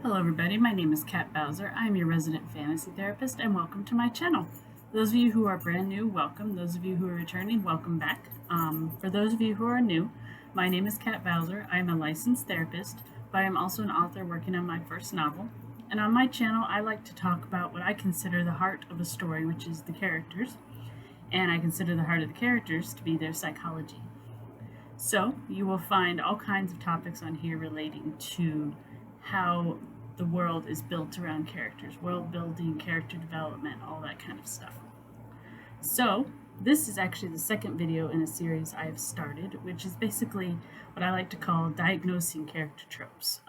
Hello everybody, my name is Kat Bowser. I'm your resident fantasy therapist and welcome to my channel. Those of you who are brand new, welcome. Those of you who are returning, welcome back. For those of you who are new, my name is Kat Bowser. I'm a licensed therapist, but I'm also an author working on my first novel. And on my channel, I like to talk about what I consider the heart of a story, which is the characters. And I consider the heart of the characters to be their psychology. So you will find all kinds of topics on here relating to how the world is built around characters, world building, character development, all that kind of stuff. So this is actually the second video in a series I have started, which is basically what I like to call diagnosing character tropes.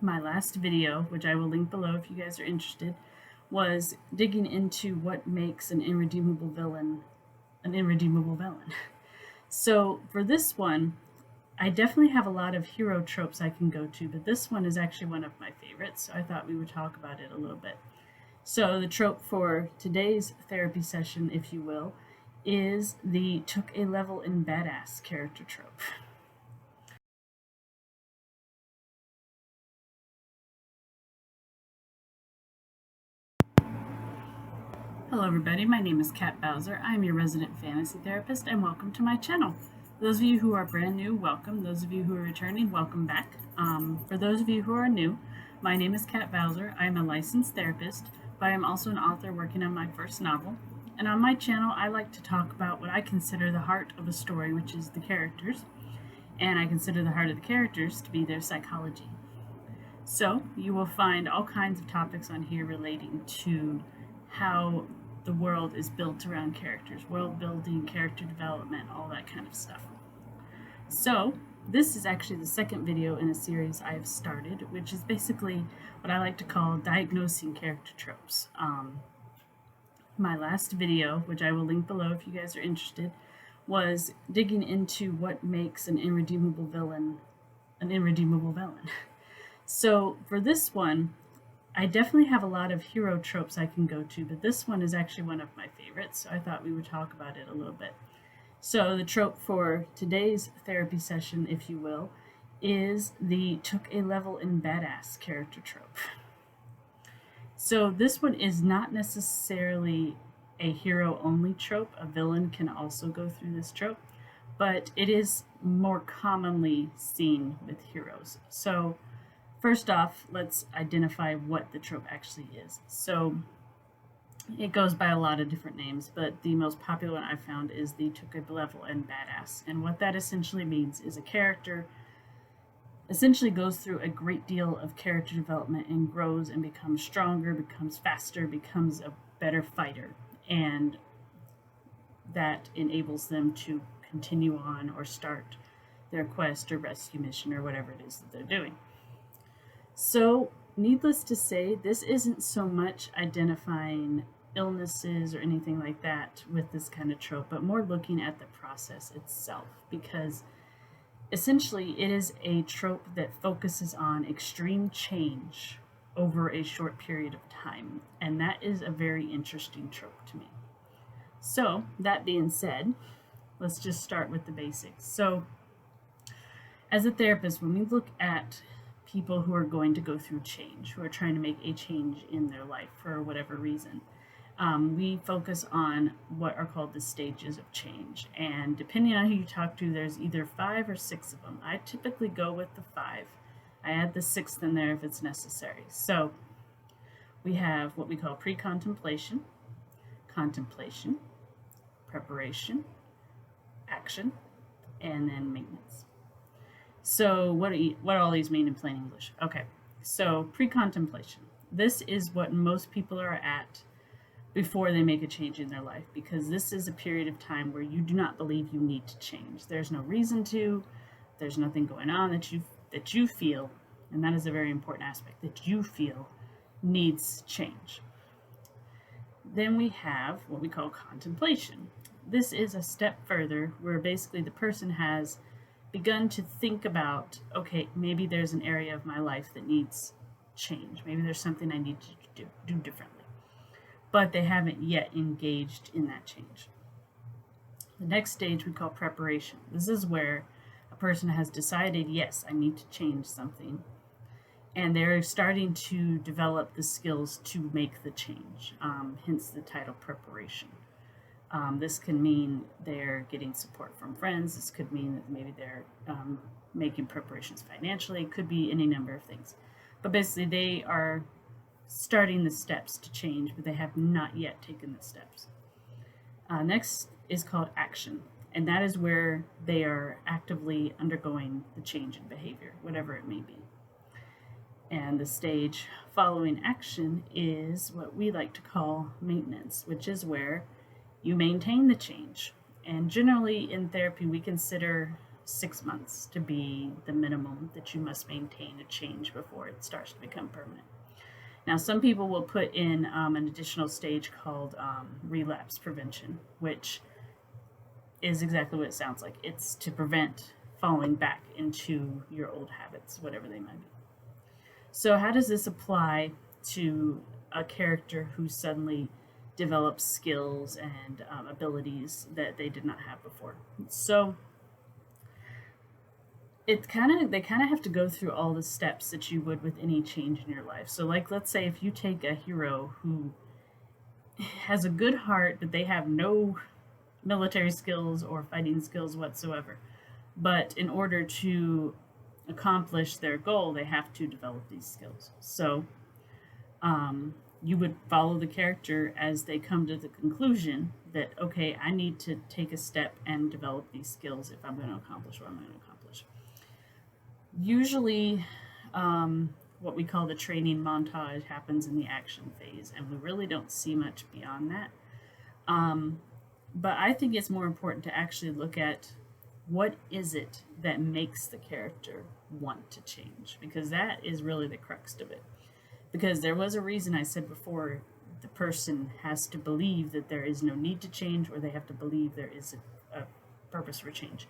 My last video, which I will link below if you guys are interested, was digging into what makes an irredeemable villain an irredeemable villain. So for this one, I definitely have a lot of hero tropes I can go to, but this one is actually one of my favorites, so I thought we would talk about it a little bit. So the trope for today's therapy session, if you will, is the took a level in badass character trope. Hello everybody, my name is Kat Bowser. I'm your resident fantasy therapist and welcome to my channel. Those of you who are brand new, welcome. Those of you who are returning, welcome back. For those of you who are new, my name is Kat Bowser. I'm a licensed therapist, but I'm also an author working on my first novel. And on my channel, I like to talk about what I consider the heart of a story, which is the characters. And I consider the heart of the characters to be their psychology. So you will find all kinds of topics on here relating to how the world is built around characters, world building, character development, all that kind of stuff. So this is actually the second video in a series I have started, which is basically what I like to call diagnosing character tropes. My last video, which I will link below if you guys are interested, was digging into what makes an irredeemable villain an irredeemable villain. So for this one, I definitely have a lot of hero tropes I can go to, but this one is actually one of my favorites, so I thought we would talk about it a little bit. So the trope for today's therapy session, if you will, is the took a level in badass character trope. So this one is not necessarily a hero-only trope. A villain can also go through this trope, but it is more commonly seen with heroes. So first off, let's identify what the trope actually is. So it goes by a lot of different names, but the most popular one I've found is the took a level and badass. And what that essentially means is a character essentially goes through a great deal of character development and grows and becomes stronger, becomes faster, becomes a better fighter. And that enables them to continue on or start their quest or rescue mission or whatever it is that they're doing. So, needless to say, this isn't so much identifying illnesses or anything like that with this kind of trope, but more looking at the process itself, because essentially it is a trope that focuses on extreme change over a short period of time, and that is a very interesting trope to me. So, that being said, let's just start with the basics. So, as a therapist, when we look at people who are going to go through change, who are trying to make a change in their life for whatever reason, we focus on what are called the stages of change. And depending on who you talk to, there's either 5 or 6 of them. I typically go with the 5. I add the 6th in there if it's necessary. So we have what we call pre-contemplation, contemplation, preparation, action, and then maintenance. So what do all these mean in plain English? Okay, so pre-contemplation. This is what most people are at before they make a change in their life, because this is a period of time where you do not believe you need to change. There's no reason to. There's nothing going on that you feel, and that is a very important aspect, that you feel needs change. Then we have what we call contemplation. This is a step further where basically the person has begun to think about, okay, maybe there's an area of my life that needs change. Maybe there's something I need to do differently. But they haven't yet engaged in that change. The next stage we call preparation. This is where a person has decided, yes, I need to change something. and they're starting to develop the skills to make the change, hence the title preparation. This can mean they're getting support from friends. This could mean that maybe they're making preparations financially. It could be any number of things. But basically, they are starting the steps to change, but they have not yet taken the steps. Next is called action, and that is where they are actively undergoing the change in behavior, whatever it may be. And the stage following action is what we like to call maintenance, which is where you maintain the change. And generally in therapy, we consider 6 months to be the minimum that you must maintain a change before it starts to become permanent. Now, some people will put in an additional stage called relapse prevention, which is exactly what it sounds like. It's to prevent falling back into your old habits, whatever they might be. So, how does this apply to a character who suddenly develops skills and abilities that they did not have before? So, they kind of have to go through all the steps that you would with any change in your life. So, like, let's say if you take a hero who has a good heart, but they have no military skills or fighting skills whatsoever, but in order to accomplish their goal, they have to develop these skills. So, you would follow the character as they come to the conclusion that, okay, I need to take a step and develop these skills if I'm going to accomplish what I'm going to accomplish. Usually, what we call the training montage happens in the action phase, and we really don't see much beyond that. But I think it's more important to actually look at what is it that makes the character want to change, because that is really the crux of it. Because there was a reason I said before, the person has to believe that there is no need to change, or they have to believe there is a purpose for change.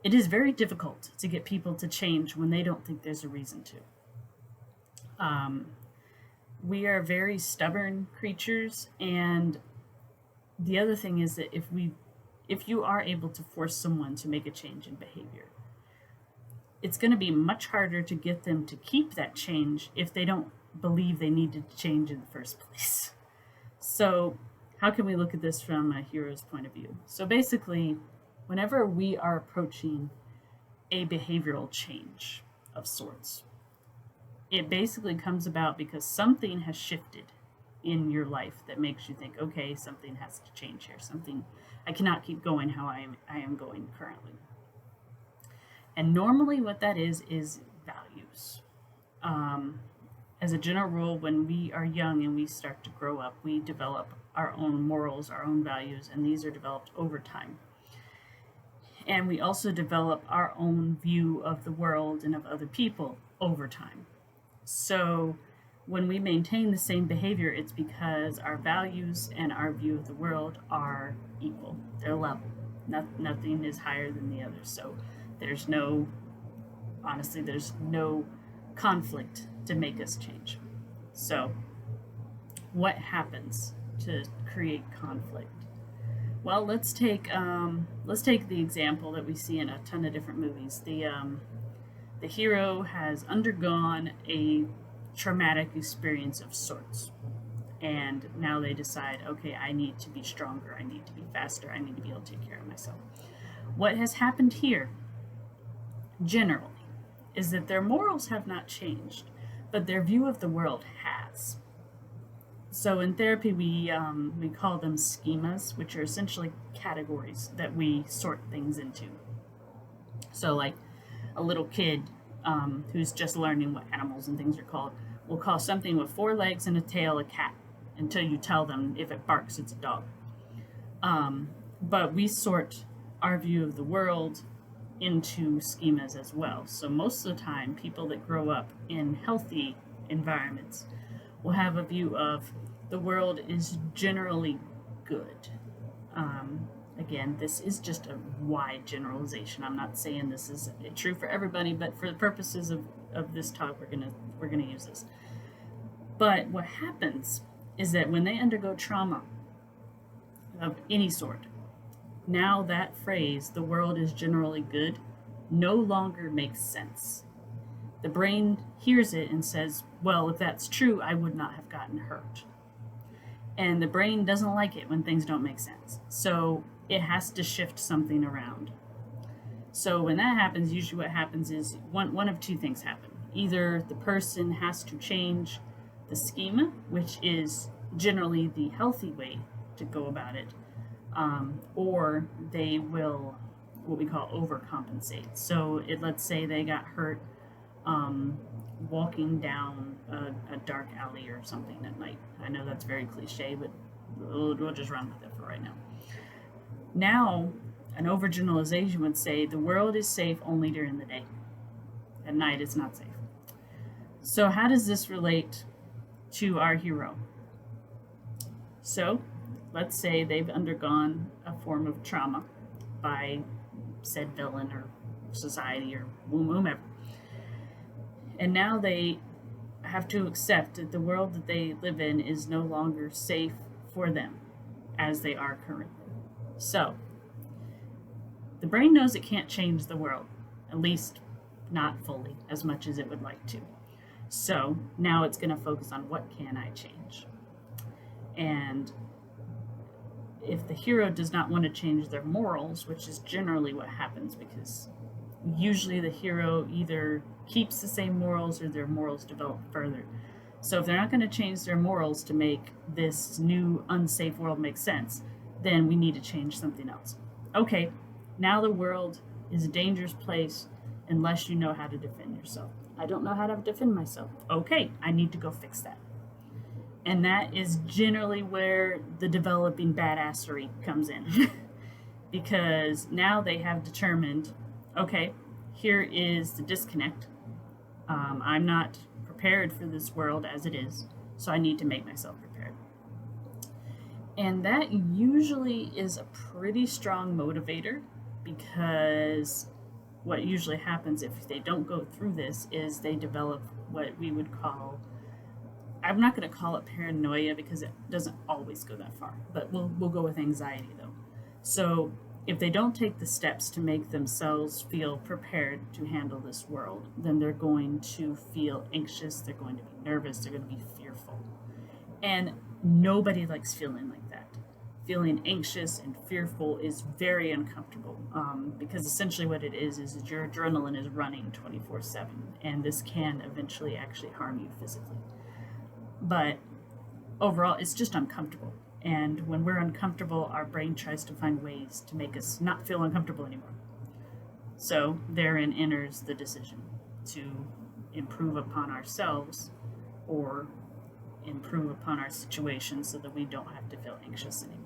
It is very difficult to get people to change when they don't think there's a reason to. We are very stubborn creatures, and the other thing is that if you are able to force someone to make a change in behavior, it's going to be much harder to get them to keep that change if they don't believe they needed to change in the first place. So, how can we look at this from a hero's point of view? So basically, whenever we are approaching a behavioral change of sorts, it basically comes about because something has shifted in your life that makes you think, okay, something has to change here. I cannot keep going how I am going currently. And normally what that is values. As a general rule, when we are young and we start to grow up, we develop our own morals, our own values, and these are developed over time. And we also develop our own view of the world and of other people over time. So when we maintain the same behavior, it's because our values and our view of the world are equal. They're level. Nothing is higher than the other. So there's no conflict to make us change. So what happens to create conflict? Well, let's take the example that we see in a ton of different movies. The hero has undergone a traumatic experience of sorts, and now they decide, okay, I need to be stronger, I need to be faster, I need to be able to take care of myself. What has happened here, generally, is that their morals have not changed, but their view of the world has. So in therapy, we call them schemas, which are essentially categories that we sort things into. So like a little kid who's just learning what animals and things are called will call something with 4 legs and a tail a cat until you tell them if it barks, it's a dog. But we sort our view of the world into schemas as well. So most of the time, people that grow up in healthy environments will have a view of the world is generally good. Again, this is just a wide generalization. I'm not saying this is true for everybody, but for the purposes of this talk, we're gonna use this. But what happens is that when they undergo trauma of any sort, now that phrase, the world is generally good, no longer makes sense. The brain hears it and says, well, if that's true, I would not have gotten hurt. And the brain doesn't like it when things don't make sense. So it has to shift something around. So when that happens, usually what happens is one of two things happen. Either the person has to change the schema, which is generally the healthy way to go about it, or they will what we call overcompensate. So let's say they got hurt walking down a dark alley or something at night. I know that's very cliche, but we'll just run with it for right now. Now, an overgeneralization would say the world is safe only during the day. At night, it's not safe. So how does this relate to our hero? So let's say they've undergone a form of trauma by said villain or society or whomever. And now they have to accept that the world that they live in is no longer safe for them as they are currently. So the brain knows it can't change the world, at least not fully, as much as it would like to. So now it's going to focus on what can I change. And if the hero does not want to change their morals, which is generally what happens, because usually the hero either keeps the same morals or their morals develop further. So if they're not going to change their morals to make this new unsafe world make sense, then we need to change something else. Okay, now the world is a dangerous place unless you know how to defend yourself. I don't know how to defend myself. Okay, I need to go fix that. And that is generally where the developing badassery comes in. Because now they have determined, okay, here is the disconnect. I'm not prepared for this world as it is, so I need to make myself prepared. And that usually is a pretty strong motivator, because what usually happens if they don't go through this is they develop what we would call, I'm not going to call it paranoia because it doesn't always go that far, but we'll go with anxiety though. So if they don't take the steps to make themselves feel prepared to handle this world, then they're going to feel anxious, they're going to be nervous, they're going to be fearful. And nobody likes feeling like that. Feeling anxious and fearful is very uncomfortable, because essentially what it is that your adrenaline is running 24/7, and this can eventually actually harm you physically. But overall, it's just uncomfortable. And when we're uncomfortable, our brain tries to find ways to make us not feel uncomfortable anymore. So therein enters the decision to improve upon ourselves or improve upon our situation so that we don't have to feel anxious anymore.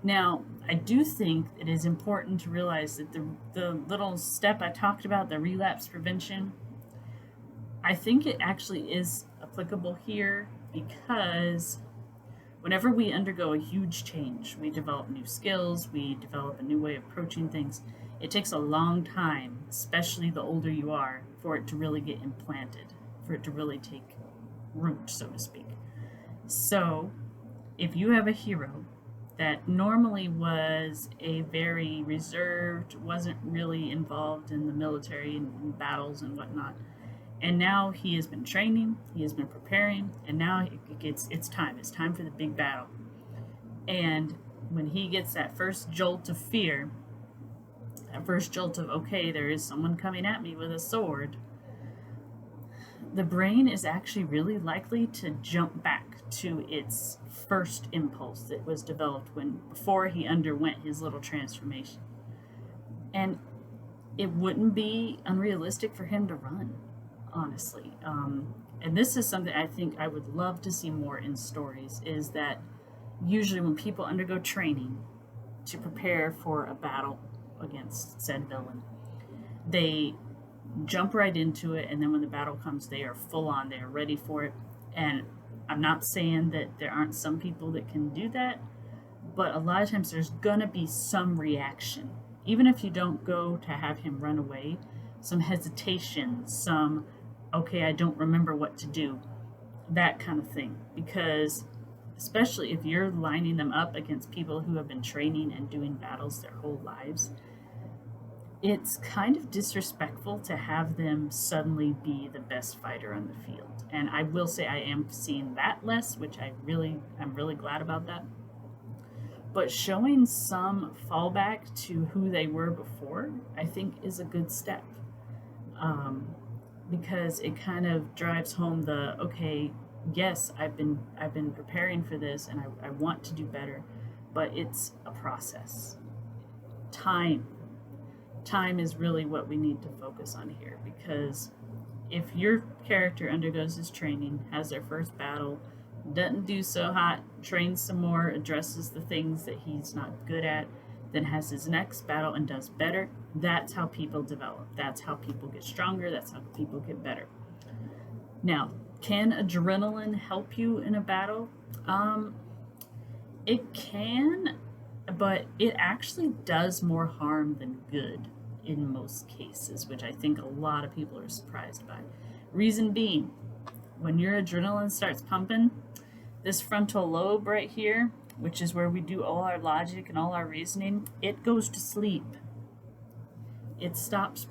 Now, I do think it is important to realize that the little step I talked about, the relapse prevention, I think it actually is applicable here, because whenever we undergo a huge change, we develop new skills, we develop a new way of approaching things, it takes a long time, especially the older you are, for it to really get implanted, for it to really take root, so to speak. So if you have a hero that normally was a very reserved, wasn't really involved in the military and battles and whatnot, and now he has been training, he has been preparing, and now it's time for the big battle. And when he gets that first jolt of fear, that first jolt of, okay, there is someone coming at me with a sword, the brain is actually really likely to jump back to its first impulse that was developed before he underwent his little transformation. And it wouldn't be unrealistic for him to run, honestly. And this is something I think I would love to see more in stories, is that usually when people undergo training to prepare for a battle against said villain, they jump right into it, and then when the battle comes, they are full on, they are ready for it. And I'm not saying that there aren't some people that can do that, but a lot of times there's gonna be some reaction. Even if you don't go to have him run away, some hesitation, some, okay, I don't remember what to do, that kind of thing. Because especially if you're lining them up against people who have been training and doing battles their whole lives, it's kind of disrespectful to have them suddenly be the best fighter on the field. And I will say I am seeing that less, which I'm really glad about that. But showing some fallback to who they were before, I think, is a good step. Um, because it kind of drives home the, okay, yes, I've been preparing for this, and I want to do better, but it's a process. Time time is really what we need to focus on here, because if your character undergoes his training, has their first battle, doesn't do so hot, trains some more, addresses the things that he's not good at, then has his next battle and does better, that's how people develop. That's how people get stronger. That's how people get better. Now, can adrenaline help you in a battle? Um, it can, but it actually does more harm than good in most cases, which I think a lot of people are surprised by. Reason being, when your adrenaline starts pumping, this frontal lobe right here, which is where we do all our logic and all our reasoning, it goes to sleep. It stops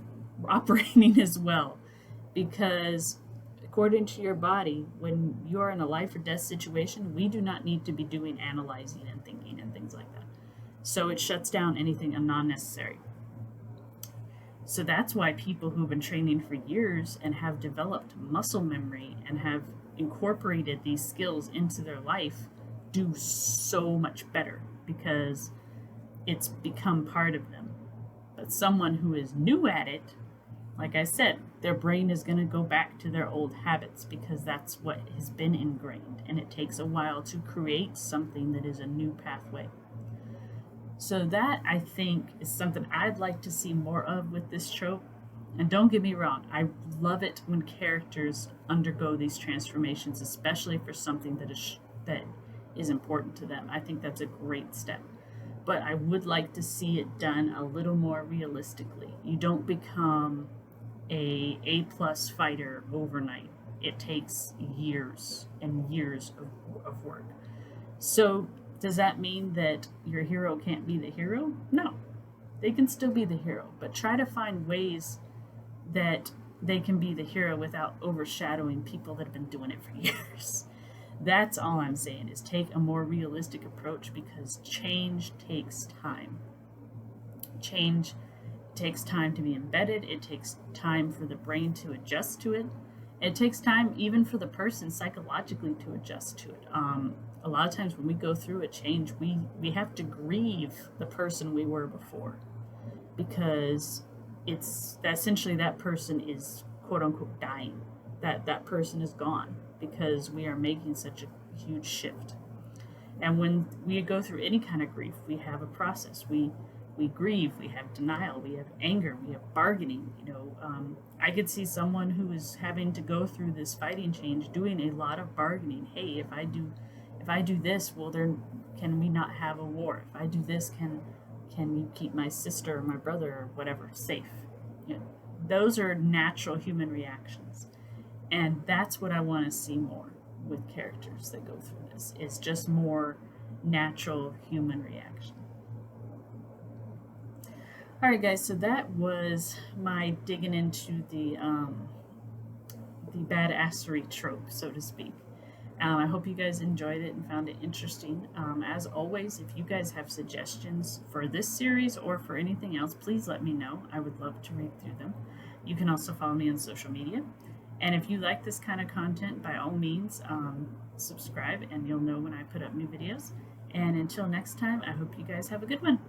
operating as well, because according to your body, when you're in a life or death situation, we do not need to be doing analyzing and thinking and things like that. So it shuts down anything non-necessary. So that's why people who've been training for years and have developed muscle memory and have incorporated these skills into their life do so much better, because it's become part of them. But someone who is new at it, like I said, their brain is going to go back to their old habits, because that's what has been ingrained, and it takes a while to create something that is a new pathway. So that, I think, is something I'd like to see more of with this trope. And don't get me wrong, I love it when characters undergo these transformations, especially for something that is important to them. I think that's a great step. But I would like to see it done a little more realistically. You don't become A+ fighter overnight. It takes years and years of work. So does that mean that your hero can't be the hero? No, they can still be the hero, but try to find ways that they can be the hero without overshadowing people that have been doing it for years. That's all I'm saying, is take a more realistic approach, because change takes time. Change takes time to be embedded. It takes time for the brain to adjust to it. It takes time even for the person psychologically to adjust to it. A lot of times when we go through a change, we have to grieve the person we were before, because it's essentially that person is quote unquote dying. That person is gone, because we are making such a huge shift. And when we go through any kind of grief, we have a process. We grieve, we have denial, we have anger, we have bargaining. I could see someone who is having to go through this fighting change doing a lot of bargaining. Hey, if I do this, well, can we not have a war? If I do this, can you keep my sister or my brother or whatever safe? Those are natural human reactions, and that's what I want to see more with characters that go through this. It's just more natural human reaction. All right, guys. So that was my digging into the badassery trope, so to speak. I hope you guys enjoyed it and found it interesting. As always, if you guys have suggestions for this series or for anything else, please let me know. I would love to read through them. You can also follow me on social media. And if you like this kind of content, by all means, subscribe, and you'll know when I put up new videos. And until next time, I hope you guys have a good one.